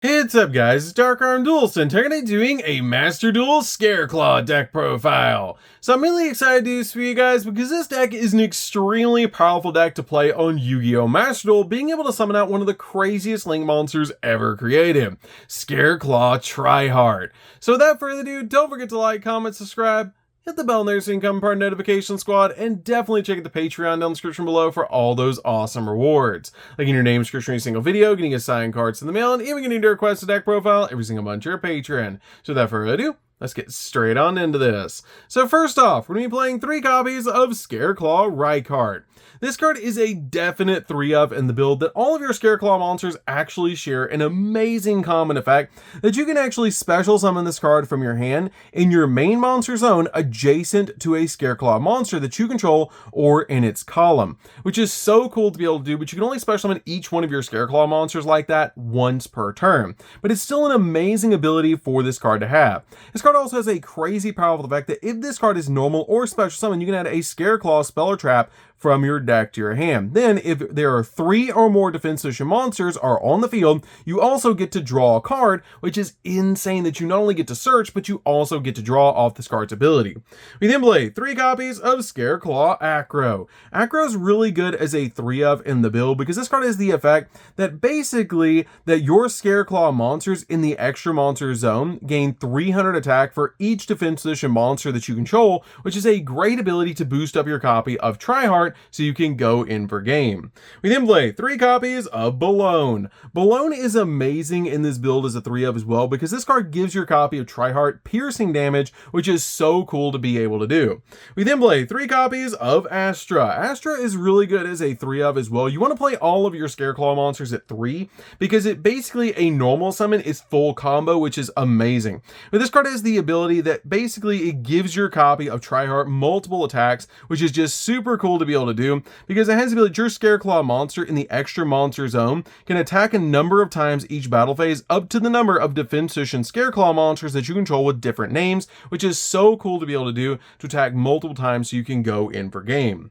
Hey, what's up guys, it's DarkArmedDuelist and today doing a Master Duel Scareclaw deck profile. So I'm really excited to do this for you guys because this deck is an extremely powerful deck to play on Yu-Gi-Oh! Master Duel, being able to summon out one of the craziest link monsters ever created, Scareclaw Tryhard. So without further ado, don't forget to like, comment, subscribe, hit the bell there so you can become part of the notification squad, and definitely check out the Patreon down in the description below for all those awesome rewards. Like in your name description every single video, getting a signed cards in the mail, and even getting to request a deck profile every single month to your Patreon. So without further ado, let's get straight on into this. So first off, we're going to be playing 3 copies of Scareclaw Rykart. This card is a definite 3-of in the build that all of your Scareclaw monsters actually share an amazing common effect that you can actually special summon this card from your hand in your main monster zone adjacent to a Scareclaw monster that you control or in its column, which is so cool to be able to do, but you can only special summon each one of your Scareclaw monsters like that once per turn. But it's still an amazing ability for this card to have. This card also has a crazy powerful effect that if this card is normal or special summon, you can add a Scareclaw spell or trap from your deck to your hand. Then, if there are 3 or more defense position monsters are on the field, you also get to draw a card, which is insane that you not only get to search, but you also get to draw off this card's ability. We then play 3 copies of Scareclaw Acro. Acro is really good as a 3-of in the build because this card has the effect that basically that your Scareclaw monsters in the extra monster zone gain 300 attack for each defense position monster that you control, which is a great ability to boost up your copy of Tryhard so you can go in for game. We then play 3 copies of Balone. Balone is amazing in this build as a 3-of as well because this card gives your copy of Tryhard piercing damage, which is so cool to be able to do. We then play 3 copies of Astra. Astra is really good as a 3-of as well. You want to play all of your Scareclaw monsters at 3 because it basically a normal summon is full combo, which is amazing. But this card has the ability that basically it gives your copy of Tryhard multiple attacks, which is just super cool to be able to do because it has the ability that your Scareclaw monster in the extra monster zone can attack a number of times each battle phase up to the number of defense position Scareclaw monsters that you control with different names, which is so cool to be able to do to attack multiple times so you can go in for game.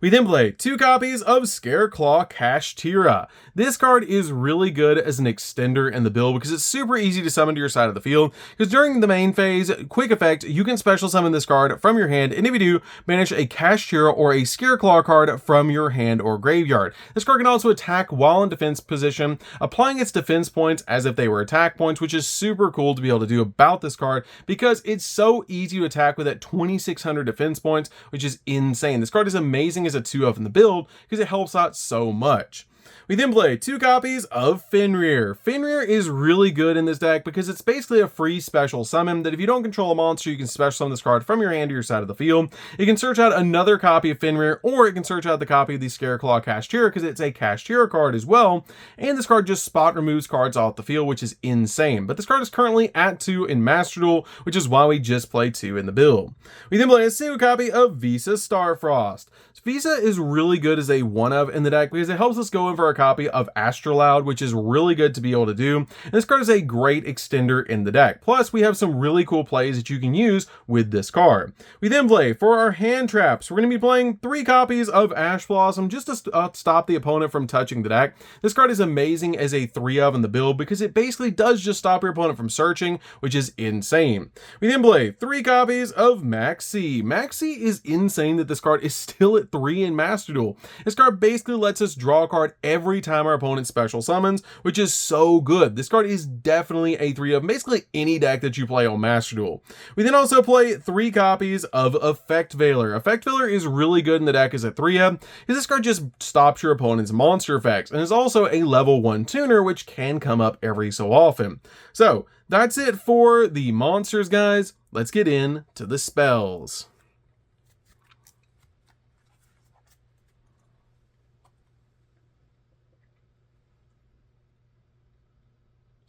We then play 2 copies of Scareclaw Kashtira. This card is really good as an extender in the build because it's super easy to summon to your side of the field, because during the main phase, quick effect, you can special summon this card from your hand, and if you do, banish a Kashtira or a Scareclaw card from your hand or graveyard. This card can also attack while in defense position, applying its defense points as if they were attack points, which is super cool to be able to do about this card because it's so easy to attack with at 2,600 defense points, which is insane. This card is amazing as a 2-of in the build because it helps out so much. We then play 2 copies of Fenrir. Fenrir is really good in this deck because it's basically a free special summon that if you don't control a monster, you can special summon this card from your hand to your side of the field. You can search out another copy of Fenrir, or it can search out the copy of the Scareclaw Kashtira because it's a Kashtira card as well. And this card just spot removes cards off the field, which is insane. But this card is currently at 2 in Master Duel, which is why we just play 2 in the build. We then play a single copy of Visa Starfrost. Visa is really good as a 1-of in the deck because it helps us go in for a copy of Astrolaud, which is really good to be able to do. And this card is a great extender in the deck. Plus, we have some really cool plays that you can use with this card. We then play for our hand traps. We're going to be playing 3 copies of Ash Blossom just to stop the opponent from touching the deck. This card is amazing as a 3-of in the build because it basically does just stop your opponent from searching, which is insane. We then play 3 copies of Maxi. Maxi is insane that this card is still at 3 in Master Duel. This card basically lets us draw a card every time our opponent special summons, which is so good. This card is definitely a 3-of basically any deck that you play on Master Duel. We then also play 3 copies of Effect Veiler. Effect Veiler is really good in the deck as a 3-of because this card just stops your opponent's monster effects and is also a level 1 tuner, which can come up every so often. So that's it for the monsters, guys. Let's get into the spells.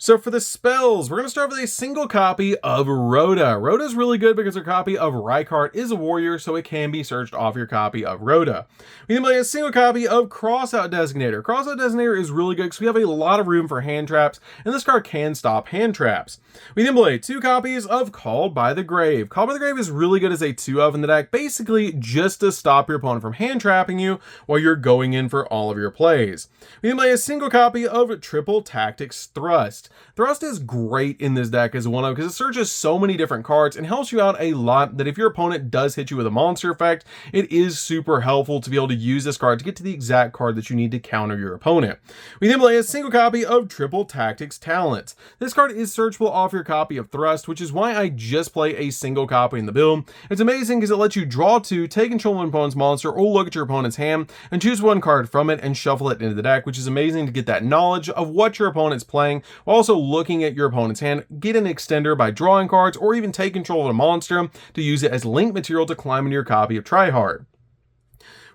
So for the spells, we're going to start with a single copy of Rhoda. Rhoda is really good because her copy of Rykart is a warrior, so it can be searched off your copy of Rhoda. We then play a single copy of Crossout Designator. Crossout Designator is really good because we have a lot of room for hand traps, and this card can stop hand traps. We then play 2 copies of Called by the Grave. Called by the Grave is really good as a 2-of in the deck, basically just to stop your opponent from hand trapping you while you're going in for all of your plays. We then play a single copy of Triple Tactics Thrust. Thrust is great in this deck as one of because it searches so many different cards and helps you out a lot that if your opponent does hit you with a monster effect, it is super helpful to be able to use this card to get to the exact card that you need to counter your opponent. We then play a single copy of Triple Tactics Talent. This card is searchable off your copy of Thrust, which is why I just play a single copy in the build. It's amazing because it lets you draw 2, take control of an opponent's monster, or look at your opponent's hand and choose 1 card from it and shuffle it into the deck, which is amazing to get that knowledge of what your opponent's playing while also looking at your opponent's hand, get an extender by drawing cards, or even take control of a monster to use it as link material to climb into your copy of Tryhard.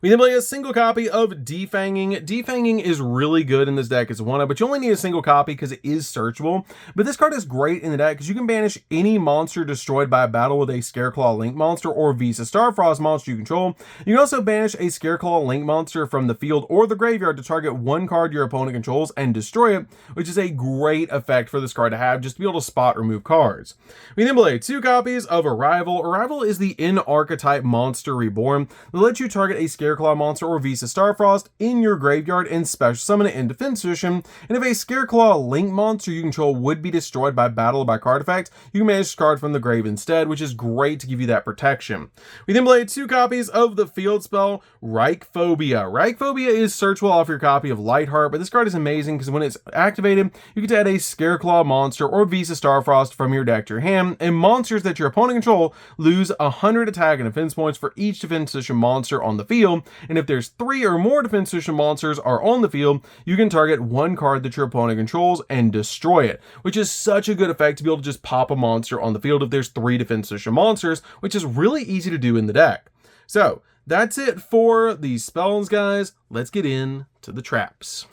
We then play a single copy of Defanging. Defanging is really good in this deck as a 1-of, but you only need a single copy because it is searchable. But this card is great in the deck because you can banish any monster destroyed by a battle with a Scareclaw Link monster or Visa Starfrost monster you control. You can also banish a Scareclaw Link monster from the field or the graveyard to target 1 card your opponent controls and destroy it, which is a great effect for this card to have, just to be able to spot remove cards. We then play 2 copies of Arrival. Arrival is the in-archetype monster reborn that lets you target a Scareclaw monster or Visa Starfrost in your graveyard and special summon it in defense position. And if a Scareclaw Link monster you control would be destroyed by battle or by card effect, you can manage this card from the grave instead, which is great to give you that protection. We then play 2 copies of the field spell Reichphobia. Reichphobia is searchable off your copy of Lightheart, but this card is amazing because when it's activated, you get to add a Scareclaw monster or Visa Starfrost from your deck to your hand, and monsters that your opponent control lose 100 attack and defense points for each defense position monster on the field. And if there's 3 or more defense position monsters are on the field, you can target 1 card that your opponent controls and destroy it, which is such a good effect to be able to just pop a monster on the field if there's 3 defense position monsters, which is really easy to do in the deck. So that's it for these spells, guys. Let's get into the traps.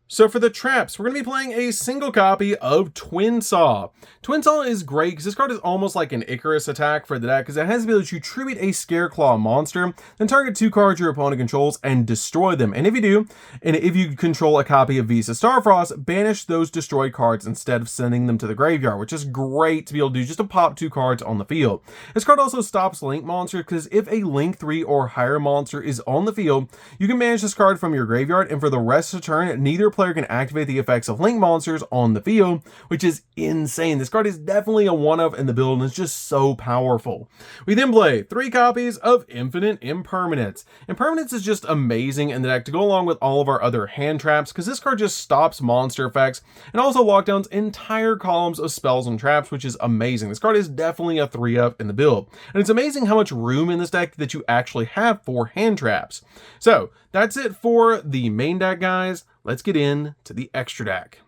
So for the traps, we're going to be playing a single copy of Twin Saw. Twin Saw is great because this card is almost like an Icarus attack for the deck because it has the ability to tribute a Scareclaw monster, then target 2 cards your opponent controls and destroy them. And if you do, and if you control a copy of Visa Starfrost, banish those destroyed cards instead of sending them to the graveyard, which is great to be able to do just to pop 2 cards on the field. This card also stops Link monsters because if a Link 3 or higher monster is on the field, you can banish this card from your graveyard, and for the rest of the turn, neither player can activate the effects of Link monsters on the field, which is insane. This card is definitely a 1-of in the build and it's just so powerful. We then play 3 copies of Infinite Impermanence. Impermanence is just amazing in the deck to go along with all of our other hand traps because this card just stops monster effects and also lockdowns entire columns of spells and traps, which is amazing. This card is definitely a 3-of in the build, and it's amazing how much room in this deck that you actually have for hand traps. So that's it for the main deck, guys. Let's get into the extra deck.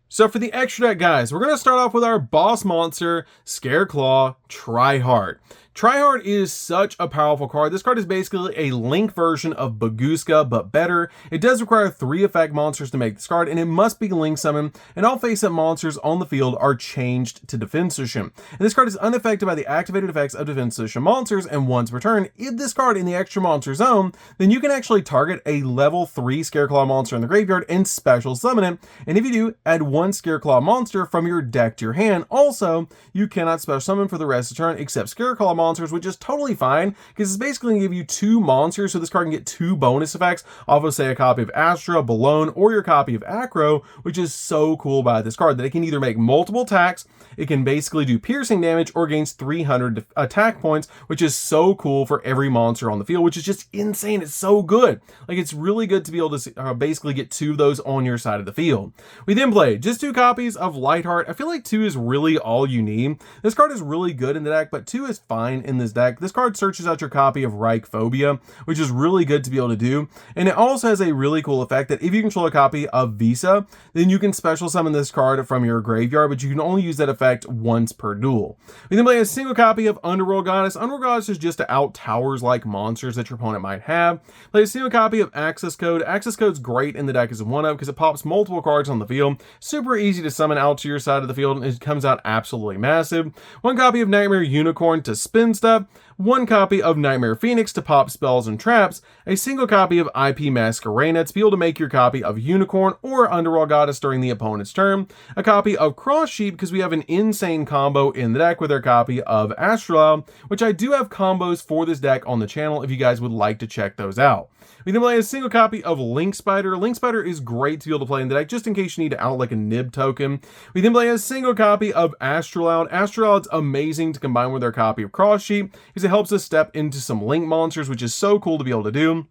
So for the extra deck, guys, we're going to start off with our boss monster, Scareclaw Tryhard. Tryhard is such a powerful card. This card is basically a Link version of Baguska, but better. It does require 3 effect monsters to make this card, and it must be Link summoned, and all face-up monsters on the field are changed to defense position. And this card is unaffected by the activated effects of defense position monsters, and once per turn, if this card in the extra monster zone, then you can actually target a level 3 Scareclaw monster in the graveyard and special summon it, and if you do, add 1 Scareclaw monster from your deck to your hand. Also, you cannot special summon for the rest of the turn except Scareclaw monsters, which is totally fine because it's basically going to give you 2 monsters, so this card can get 2 bonus effects off of, say, a copy of Astra, Balone, or your copy of Acro, which is so cool about this card that it can either make multiple attacks, it can basically do piercing damage, or gains 300 attack points, which is so cool for every monster on the field, which is just insane. It's so good. Like, it's really good to be able to basically get 2 of those on your side of the field. We then play just 2 copies of Lightheart. I feel like 2 is really all you need. This card is really good in the deck, but 2 is fine line in this deck. This card searches out your copy of Reichphobia, which is really good to be able to do. And it also has a really cool effect that if you control a copy of Visa, then you can special summon this card from your graveyard, but you can only use that effect once per duel. We then play a single copy of Underworld Goddess. Underworld Goddess is just to out towers like monsters that your opponent might have. Play a single copy of Access Code. Access Code's great in the deck as a 1-up because it pops multiple cards on the field. Super easy to summon out to your side of the field, and it comes out absolutely massive. 1 copy of Nightmare Unicorn to spin stuff. 1 copy of Nightmare Phoenix to pop spells and traps, a single copy of IP Masquerena to be able to make your copy of Unicorn or Underworld Goddess during the opponent's turn, a copy of Cross Sheep because we have an insane combo in the deck with our copy of Astrolabe, which I do have combos for this deck on the channel if you guys would like to check those out. We then play a single copy of Link Spider. Link Spider is great to be able to play in the deck just in case you need to out like a nib token. We then play a single copy of Astrolabe. Astrolabe's amazing to combine with our copy of Cross Sheep because it helps us step into some Link monsters, which is so cool to be able to do.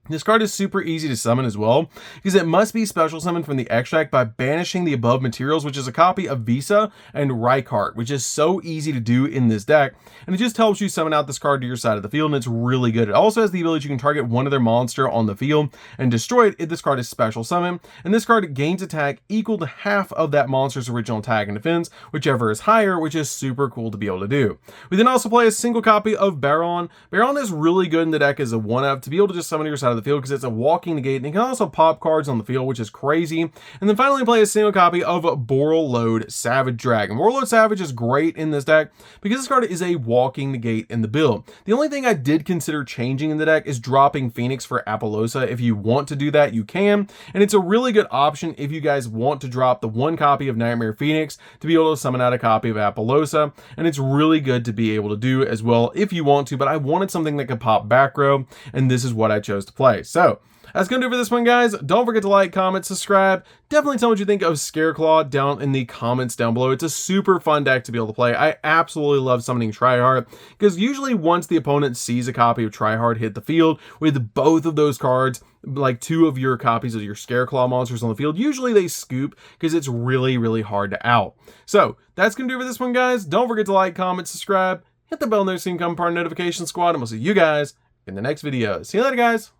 This card is super easy to summon as well, because it must be special summoned from the extract by banishing the above materials, which is a copy of Visa and Reichardt, which is so easy to do in this deck, and it just helps you summon out this card to your side of the field, and it's really good. It also has the ability you can target one other monster on the field and destroy it if this card is special summoned, and this card gains attack equal to half of that monster's original attack and defense, whichever is higher, which is super cool to be able to do. We then also play a single copy of Baron. Baron is really good in the deck as a 1-up to be able to just summon to your side of the field because it's a walking negate, and it can also pop cards on the field, which is crazy. And then finally play a single copy of Borreload Savage Dragon. Borreload Savage is great in this deck because this card is a walking negate in the build. The only thing I did consider changing in the deck is dropping Phoenix for Appaloosa. If you want to do that, you can, and it's a really good option if you guys want to drop the 1 copy of Nightmare Phoenix to be able to summon out a copy of Appaloosa, and it's really good to be able to do as well if you want to, but I wanted something that could pop back row, and this is what I chose to play. So that's going to do it for this one, guys. Don't forget to like, comment, subscribe. Definitely tell me what you think of Scareclaw down in the comments down below. It's a super fun deck to be able to play. I absolutely love summoning Tryhard because usually once the opponent sees a copy of Tryhard hit the field with both of those cards, like 2 of your copies of your Scareclaw monsters on the field, usually they scoop because it's really, really hard to out. So that's going to do it for this one, guys. Don't forget to like, comment, subscribe, hit the bell notification, become part of the notification squad, and we'll see you guys in the next video. See you later, guys.